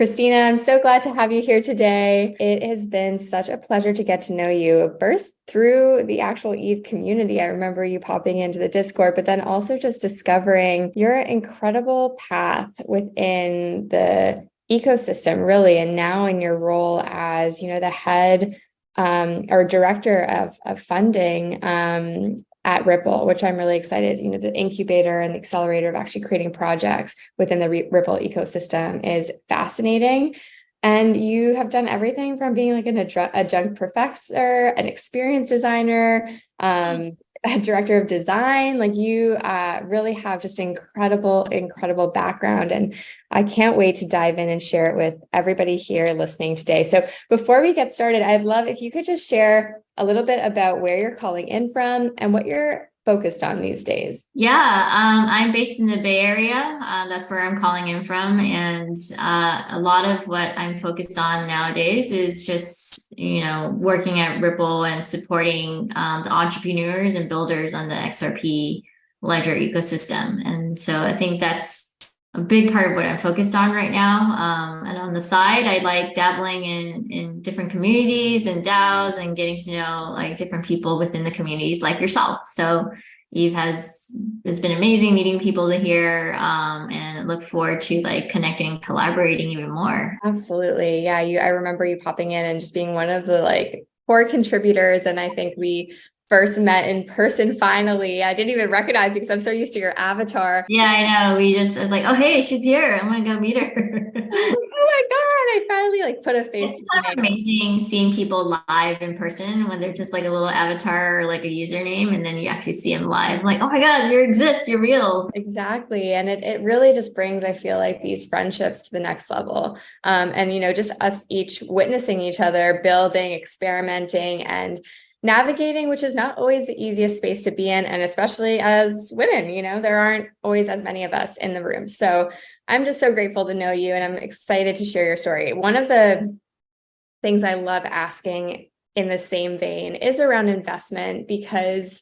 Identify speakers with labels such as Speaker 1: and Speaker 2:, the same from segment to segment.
Speaker 1: Christina, I'm so glad to have you here today. It has been such a pleasure to get to know you first through the actual Eve community. I remember you popping into the Discord, but then also just discovering your incredible path within the ecosystem, really. And now in your role as, the head or director of funding at Ripple, which I'm really excited. The incubator and the accelerator of actually creating projects within the Ripple ecosystem is fascinating. And you have done everything from being like an adjunct professor, an experience designer, a director of design. Like you really have just incredible background. And I can't wait to dive in and share it with everybody here listening today. So before we get started, I'd love if you could just share a little bit about where you're calling in from and what you're focused on these days.
Speaker 2: Yeah, I'm based in the Bay Area. That's where I'm calling in from. And a lot of what I'm focused on nowadays is just, working at Ripple and supporting the entrepreneurs and builders on the XRP Ledger ecosystem. And so I think that's a big part of what I'm focused on right now. And on the side, I like dabbling in different communities and DAOs and getting to know like different people within the communities like yourself. So Eve it's been amazing meeting people to hear and look forward to like connecting and collaborating even more.
Speaker 1: Absolutely. Yeah, I remember you popping in and just being one of the like core contributors. And I think we first met in person finally. I didn't even recognize you because I'm so used to your avatar.
Speaker 2: Yeah, I know. We just like, oh hey, she's here. I'm gonna go meet her.
Speaker 1: Oh my God, I finally like put a face
Speaker 2: It's
Speaker 1: to the
Speaker 2: kind of
Speaker 1: name.
Speaker 2: amazing seeing people live in person when they're just like a little avatar or like a username, and then you actually see them live. Like, oh my God, you exist, you're real.
Speaker 1: Exactly. And it really just brings, I feel like, these friendships to the next level. And, just us each witnessing each other, building, experimenting, and navigating, which is not always the easiest space to be in. And especially as women, there aren't always as many of us in the room. So I'm just so grateful to know you and I'm excited to share your story. One of the things I love asking in the same vein is around investment because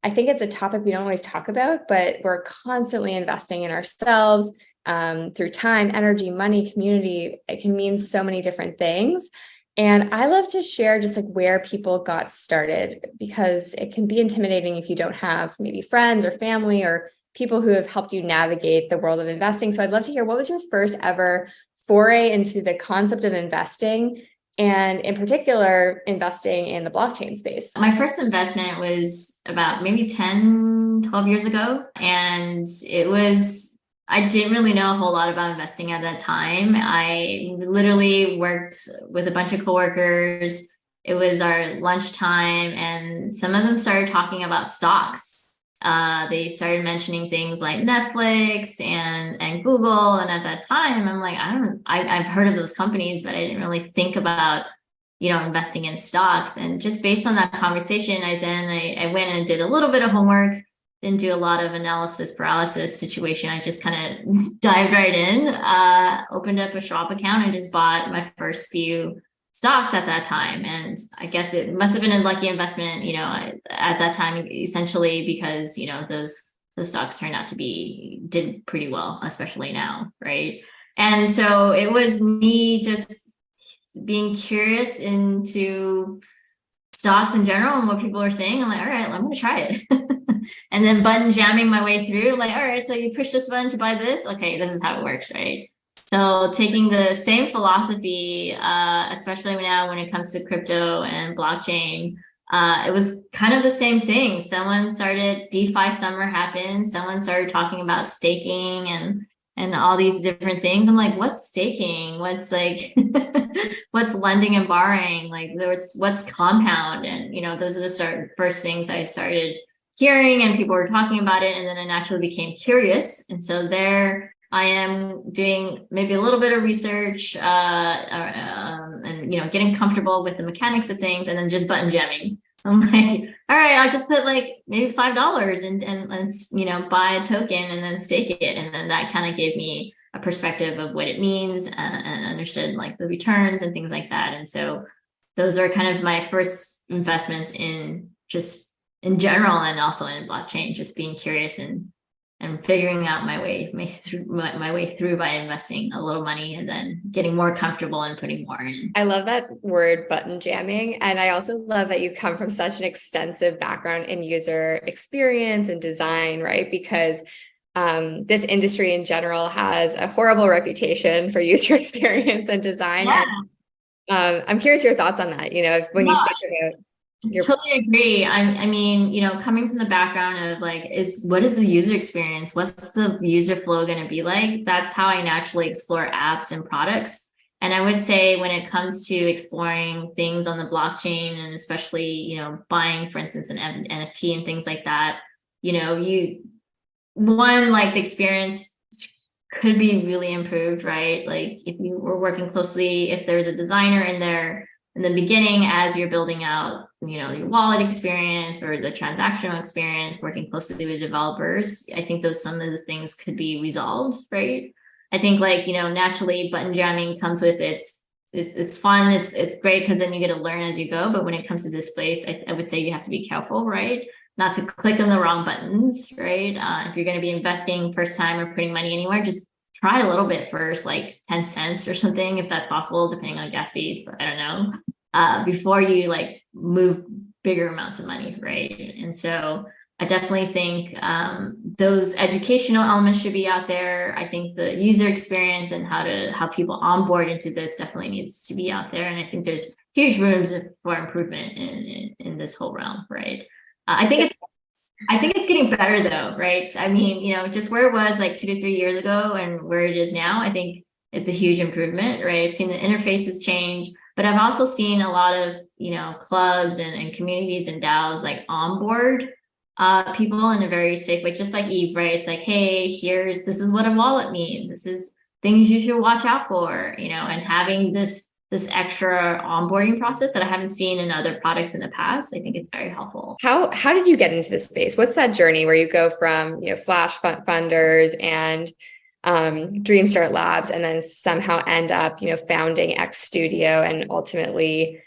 Speaker 1: I think it's a topic we don't always talk about, but we're constantly investing in ourselves through time, energy, money, community. It can mean so many different things. And I love to share just like where people got started because it can be intimidating if you don't have maybe friends or family or people who have helped you navigate the world of investing. So I'd love to hear what was your first ever foray into the concept of investing and in particular, investing in the blockchain space.
Speaker 2: My first investment was about maybe 10, 12 years ago. And I didn't really know a whole lot about investing at that time. I literally worked with a bunch of coworkers. It was our lunchtime, and some of them started talking about stocks. They started mentioning things like Netflix and Google. And at that time, I'm like, I've heard of those companies, but I didn't really think about, investing in stocks. And just based on that conversation, I went and did a little bit of homework, didn't do a lot of analysis paralysis situation. I just kind of dived right in, opened up a Schwab account and just bought my first few stocks at that time. And I guess it must have been a lucky investment, at that time, essentially, because, those stocks turned out did pretty well, especially now. Right. And so it was me just being curious into stocks in general and what people are saying. I'm like, all right, I'm going to try it. And then button jamming my way through, like, all right, so you push this button to buy this. Okay, this is how it works, right? So taking the same philosophy, especially now when it comes to crypto and blockchain, it was kind of the same thing. Someone started DeFi summer happened. Someone started talking about staking and all these different things. I'm like, what's staking? What's like, what's lending and borrowing? Like, what's compound? And those are the first things I started hearing, and people were talking about it, and then I naturally became curious. And so there I am doing maybe a little bit of research and getting comfortable with the mechanics of things, and then just button jamming. I'm like, all right, I'll just put like maybe $5 and buy a token and then stake it, and then that kind of gave me a perspective of what it means and understood like the returns and things like that. And so those are kind of my first investments in just in general and also in blockchain, just being curious and figuring out my way through by investing a little money and then getting more comfortable and putting more in.
Speaker 1: I love that word, button jamming. And I also love that you come from such an extensive background in user experience and design, right? Because this industry in general has a horrible reputation for user experience and design.
Speaker 2: Yeah.
Speaker 1: And I'm curious your thoughts on that, when you think about
Speaker 2: Totally agree. I mean, coming from the background of like, what is the user experience? What's the user flow going to be like? That's how I naturally explore apps and products. And I would say when it comes to exploring things on the blockchain and especially, buying, for instance, an NFT and things like that, like the experience could be really improved, right? Like if you were working closely, if there's a designer in there in the beginning as you're building out, your wallet experience or the transactional experience, working closely with developers, I think some of the things could be resolved, right? I think like, naturally button jamming comes with it's fun. It's great because then you get to learn as you go. But when it comes to this space, I would say you have to be careful, right? Not to click on the wrong buttons, right? If you're going to be investing first time or putting money anywhere, just try a little bit first, like 10 cents or something, if that's possible, depending on gas fees, but I don't know, before you like move bigger amounts of money, right? And so I definitely think those educational elements should be out there. I think the user experience and how people onboard into this definitely needs to be out there. And I think there's huge rooms for improvement in this whole realm, right? I think it's getting better though, right? I mean, just where it was like 2 to 3 years ago and where it is now, I think it's a huge improvement, right? I've seen the interfaces change, but I've also seen a lot of, clubs and communities and DAOs like onboard people in a very safe way, just like Eve, right? It's like, hey, this is what a wallet means. This is things you should watch out for, and having this extra onboarding process that I haven't seen in other products in the past. I think it's very helpful.
Speaker 1: How did you get into this space? What's that journey where you go from, Flash funders and Dreamstart Labs and then somehow end up, founding X Studio and ultimately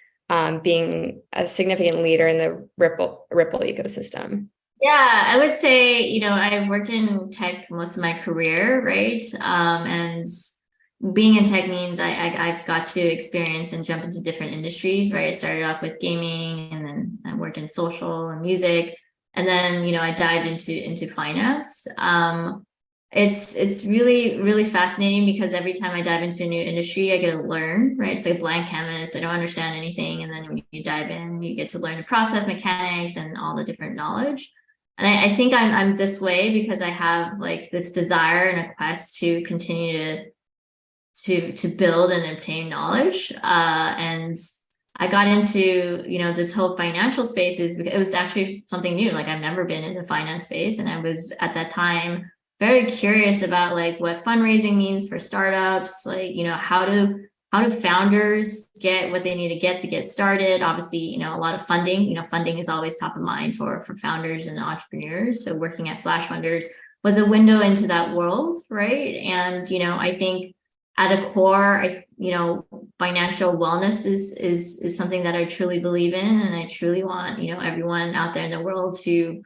Speaker 1: being a significant leader in the Ripple ecosystem?
Speaker 2: Yeah, I would say, I've worked in tech most of my career, right? And being in tech means I've got to experience and jump into different industries, right? I started off with gaming and then I worked in social and music. And then, I dived into finance. It's really, really fascinating because every time I dive into a new industry, I get to learn, right? It's like a blank canvas. I don't understand anything. And then when you dive in, you get to learn the process mechanics and all the different knowledge. And I think I'm this way because I have like this desire and a quest to continue to build and obtain knowledge. And I got into, this whole financial space it was actually something new. Like I've never been in the finance space. And I was at that time very curious about like what fundraising means for startups, like, how do founders get what they need to get started? Obviously, a lot of funding, funding is always top of mind for founders and entrepreneurs. So working at Flash Funders was a window into that world, right? And, I think at a core, financial wellness is something that I truly believe in, and I truly want, everyone out there in the world to,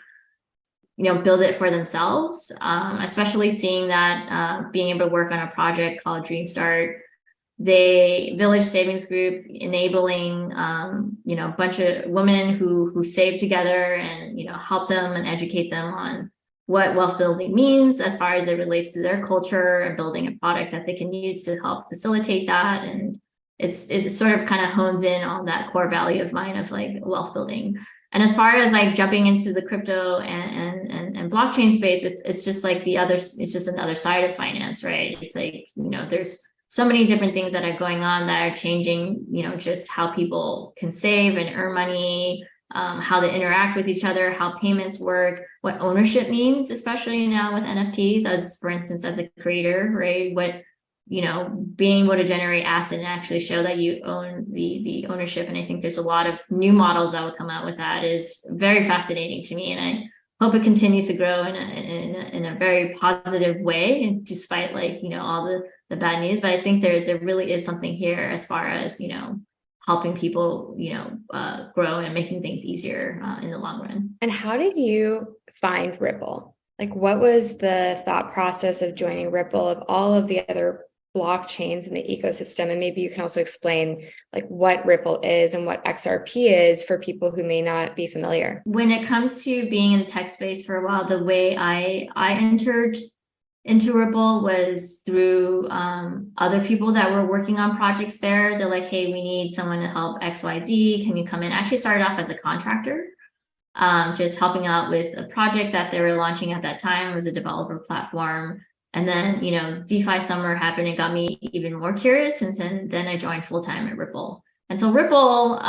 Speaker 2: build it for themselves. Especially seeing that being able to work on a project called Dreamstart, the Village Savings Group, enabling, a bunch of women who save together and, help them and educate them on what wealth building means as far as it relates to their culture and building a product that they can use to help facilitate that. And it sort of kind of hones in on that core value of mine of like wealth building. And as far as like jumping into the crypto and blockchain space, it's just like it's just another side of finance, right? It's like, there's so many different things that are going on that are changing, just how people can save and earn money, how they interact with each other, how payments work, what ownership means, especially now with NFTs, as for instance, as a creator, right? What, being able to generate asset and actually show that you own the ownership. And I think there's a lot of new models that will come out with that is very fascinating to me. And I hope it continues to grow in a very positive way, and despite like, all the bad news. But I think there really is something here as far as, helping people, grow and making things easier in the long run.
Speaker 1: And how did you find Ripple? Like, what was the thought process of joining Ripple of all of the other blockchains in the ecosystem? And maybe you can also explain like what Ripple is and what XRP is for people who may not be familiar.
Speaker 2: When it comes to being in the tech space for a while, the way I entered into Ripple was through other people that were working on projects there. They're like, hey, we need someone to help XYZ. Can you come in? I actually started off as a contractor, just helping out with a project that they were launching at that time. It was a developer platform. And then, you know, DeFi summer happened and got me even more curious. And then I joined full-time at Ripple. And so Ripple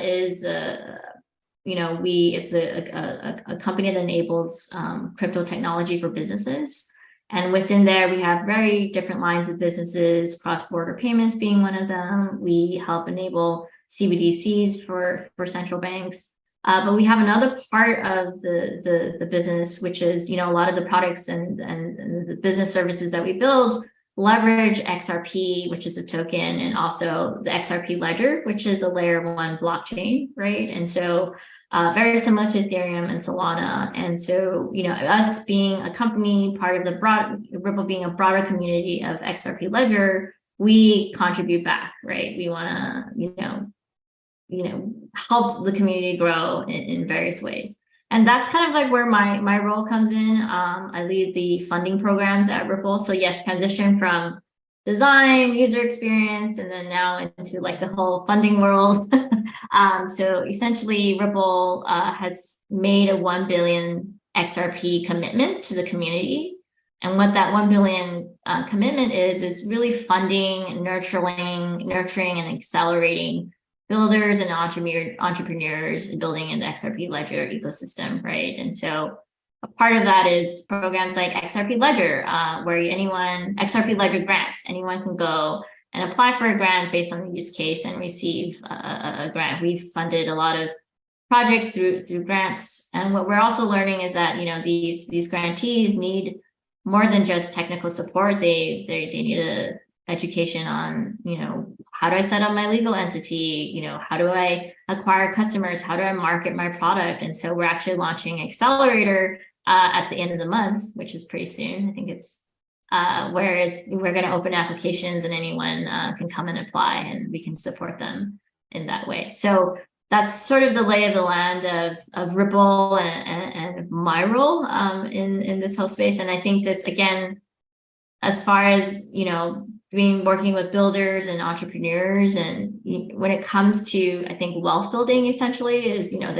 Speaker 2: is you know, it's a company that enables crypto technology for businesses. And within there, we have very different lines of businesses, cross-border payments being one of them. We help enable CBDCs for central banks. But we have another part of the business, which is, you know, a lot of the products and the business services that we build leverage XRP, which is a token, and also the XRP Ledger, which is a layer 1 blockchain, right? And so very similar to Ethereum and Solana. And so, you know, us being a company, part of the Ripple being a broader community of XRP Ledger, we contribute back, right? We want to, you know, help the community grow in various ways. And that's kind of like where my role comes in. I lead the funding programs at Ripple. So yes, transition from design, user experience, and then now into like the whole funding world. So essentially Ripple has made a 1 billion XRP commitment to the community. And what that 1 billion commitment is really funding, nurturing and accelerating builders and entrepreneurs building in the XRP Ledger ecosystem, right? And so a part of that is programs like XRP Ledger, where XRP Ledger grants, anyone can go and apply for a grant based on the use case and receive a grant. We've funded a lot of projects through grants. And what we're also learning is that, you know, these grantees need more than just technical support. They need a education on, you know, how do I set up my legal entity? You know, how do I acquire customers? How do I market my product? And so we're actually launching Accelerator at the end of the month, which is pretty soon. I think it's we're going to open applications and anyone can come and apply, and we can support them in that way. So that's sort of the lay of the land of Ripple and my role in this whole space. And I think this, again, as far as, you know, working with builders and entrepreneurs, and when it comes to, I think, wealth building essentially is, you know,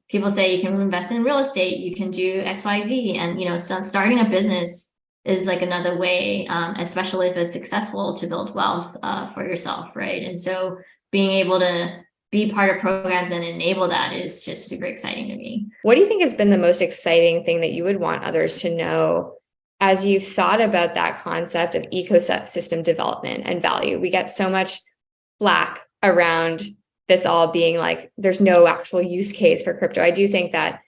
Speaker 2: people say you can invest in real estate, you can do XYZ, and, you know, starting a business is like another way, especially if it's successful, to build wealth for yourself, right? And so being able to be part of programs and enable that is just super exciting to me.
Speaker 1: What do you think has been the most exciting thing that you would want others to know as you've thought about that concept of ecosystem development and value? We get so much flack around this all being like, there's no actual use case for crypto. I do think that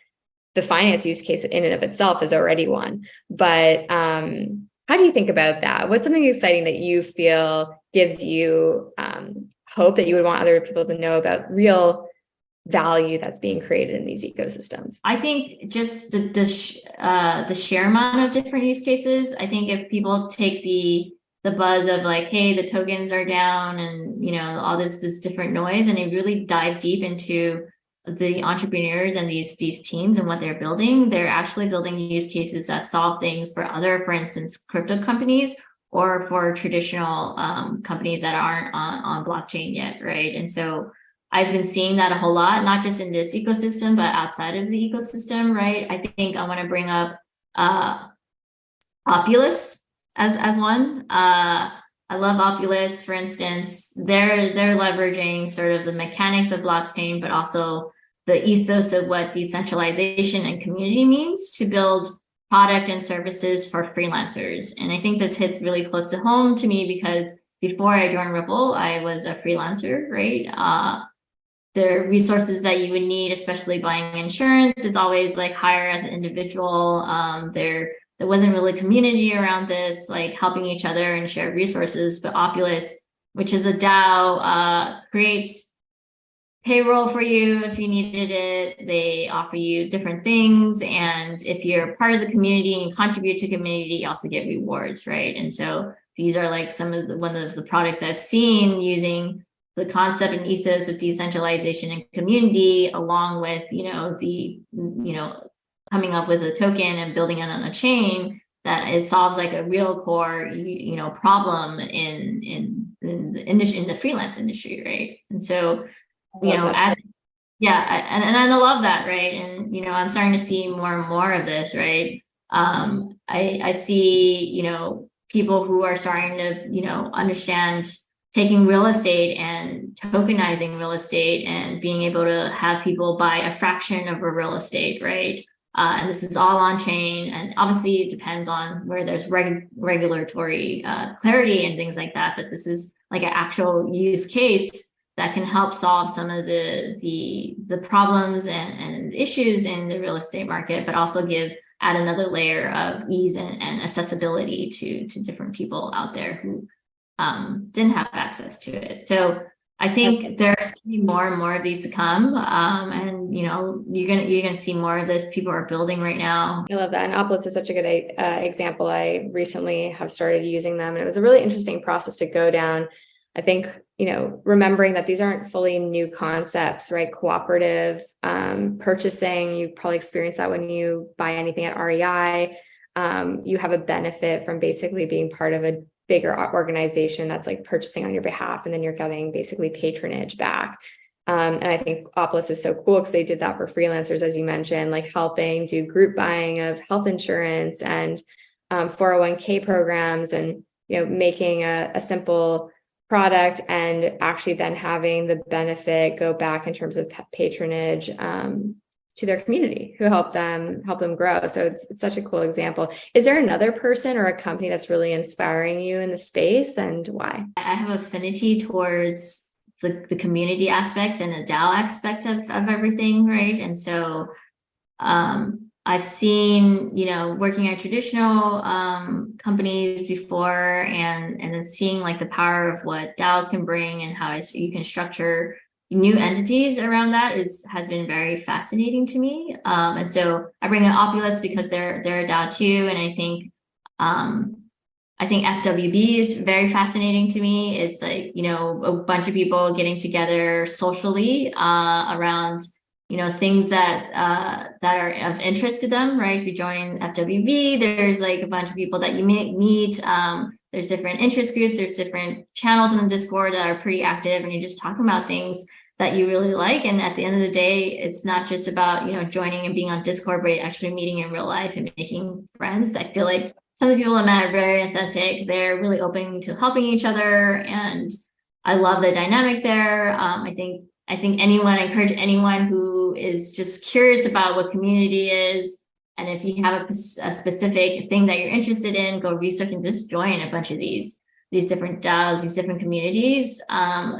Speaker 1: the finance use case in and of itself is already one. But how do you think about that? What's something exciting that you feel gives you hope that you would want other people to know about real value that's being created in these ecosystems?
Speaker 2: I think just the sheer amount of different use cases. I think if people take the buzz of like, hey, the tokens are down, and, you know, all this different noise, and they really dive deep into the entrepreneurs and these teams and what they're building, they're actually building use cases that solve things for other, for instance, crypto companies, or for traditional companies that aren't on blockchain yet, right? And so I've been seeing that a whole lot, not just in this ecosystem, but outside of the ecosystem, right? I think I want to bring up Opulus as one. I love Opulus, for instance. They're leveraging sort of the mechanics of blockchain, but also the ethos of what decentralization and community means to build product and services for freelancers. And I think this hits really close to home to me because before I joined Ripple, I was a freelancer, right? The resources that you would need, especially buying insurance, it's always like hire as an individual. There wasn't really community around this, like helping each other and share resources. But Opulus, which is a DAO, creates payroll for you if you needed it. They offer you different things. And if you're part of the community and contribute to the community, you also get rewards, right? And so these are like one of the products I've seen using the concept and ethos of decentralization and community, along with, coming up with a token and building it on a chain that it solves like a real core, problem in the industry, in the freelance industry, right? And so, as and I love that, right? And I'm starting to see more and more of this, right? I see, people who are starting to, understand taking real estate and tokenizing real estate and being able to have people buy a fraction of a real estate, right? And this is all on chain, and obviously it depends on where there's regulatory clarity and things like that. But this is like an actual use case that can help solve some of the problems and issues in the real estate market, but also add another layer of ease and accessibility to different people out there who didn't have access to it. So I think there's going to be more and more of these to come, and you're gonna see more of this. People are building right now.
Speaker 1: I love that, and Opolis is such a good example. I recently have started using them, and it was a really interesting process to go down. I think, remembering that these aren't fully new concepts, right? Cooperative purchasing, you probably experience that when you buy anything at REI. You have a benefit from basically being part of a bigger organization that's like purchasing on your behalf, and then you're getting basically patronage back. And I think Opolis is so cool because they did that for freelancers, as you mentioned, like helping do group buying of health insurance and 401k programs, and making a simple product and actually then having the benefit go back in terms of patronage to their community who help them grow. So it's such a cool example. Is there another person or a company that's really inspiring you in the space, and why?
Speaker 2: I have affinity towards the community aspect and the DAO aspect of everything, right? And so I've seen, working at traditional companies before, and then seeing like the power of what DAOs can bring and how you can structure new entities around that has been very fascinating to me. And so I bring in Opolis because they're a DAO too, and I think FWB is very fascinating to me. It's like, a bunch of people getting together socially around things that are of interest to them, right? If you join FWB, there's like a bunch of people that you may meet. There's different interest groups, there's different channels in the Discord that are pretty active, and you're just talking about things that you really like. And at the end of the day, it's not just about, joining and being on Discord, but actually meeting in real life and making friends. I feel like some of the people I met are very authentic. They're really open to helping each other, and I love the dynamic there. I think I encourage anyone who is just curious about what community is, and if you have a specific thing that you're interested in, go research and just join a bunch of these different DAOs, these different communities.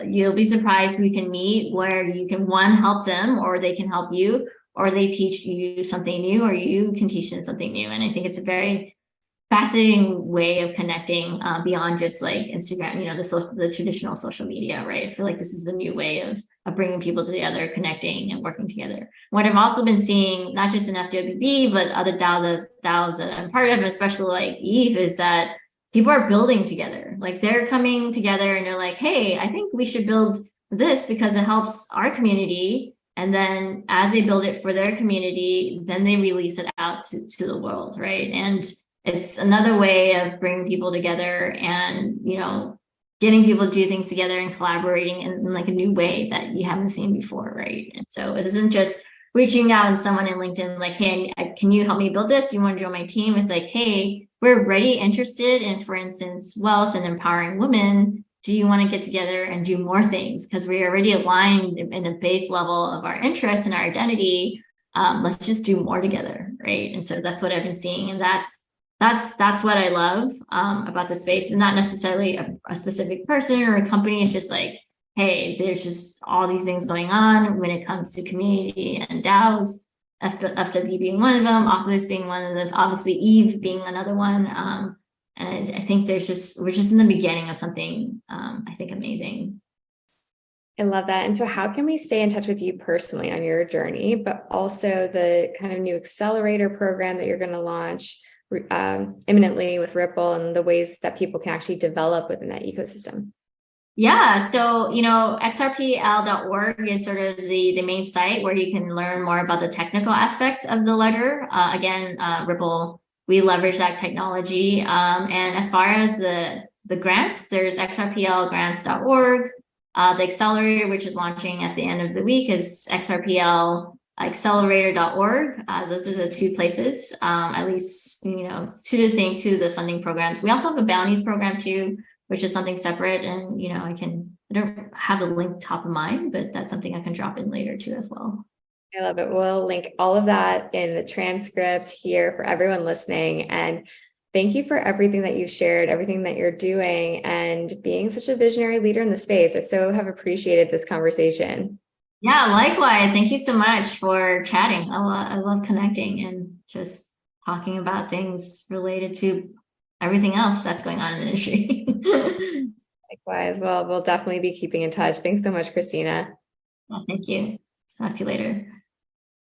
Speaker 2: You'll be surprised who you can meet, where you can, one, help them, or they can help you, or they teach you something new, or you can teach them something new. And I think it's a very fascinating way of connecting beyond just like Instagram, the traditional social media, right? I feel like this is the new way of bringing people together, connecting and working together. What I've also been seeing, not just in FWB, but other DAOs that I'm part of, especially like Eve, is that people are building together. Like they're coming together and they're like, hey, I think we should build this because it helps our community. And then as they build it for their community, then they release it out to the world, right? And it's another way of bringing people together and, getting people to do things together and collaborating in like a new way that you haven't seen before, right? And so it isn't just reaching out to someone in LinkedIn like, hey, can you help me build this? You want to join my team? It's like, hey, we're already interested in, for instance, wealth and empowering women. Do you want to get together and do more things? Because we're already aligned in a base level of our interests and our identity. Let's just do more together, right? And so that's what I've been seeing, and that's what I love about the space. It's not necessarily a specific person or a company. It's just like, hey, there's just all these things going on when it comes to community and DAOs, FW being one of them, Opolis being one of them, obviously Eve being another one. And I think we're just in the beginning of something, I think, amazing.
Speaker 1: I love that. And so how can we stay in touch with you personally on your journey, but also the kind of new accelerator program that you're going to launch imminently with Ripple, and the ways that people can actually develop within that ecosystem?
Speaker 2: Yeah, so xrpl.org is sort of the main site where you can learn more about the technical aspect of the ledger. Again, Ripple, we leverage that technology. And as far as the grants, there's xrplgrants.org. The accelerator, which is launching at the end of the week, is xrplaccelerator.org. Those are the two places, at least, to the funding programs. We also have a bounties program too, which is something separate. And, I don't have the link top of mind, but that's something I can drop in later too as well.
Speaker 1: I love it. We'll link all of that in the transcript here for everyone listening. And thank you for everything that you've shared, everything that you're doing, and being such a visionary leader in the space. I so have appreciated this conversation.
Speaker 2: Yeah, likewise. Thank you so much for chatting. I love connecting and just talking about things related to everything else that's going on in the industry.
Speaker 1: Likewise. Well, we'll definitely be keeping in touch. Thanks so much, Christina.
Speaker 2: Well, thank you. Talk to you later.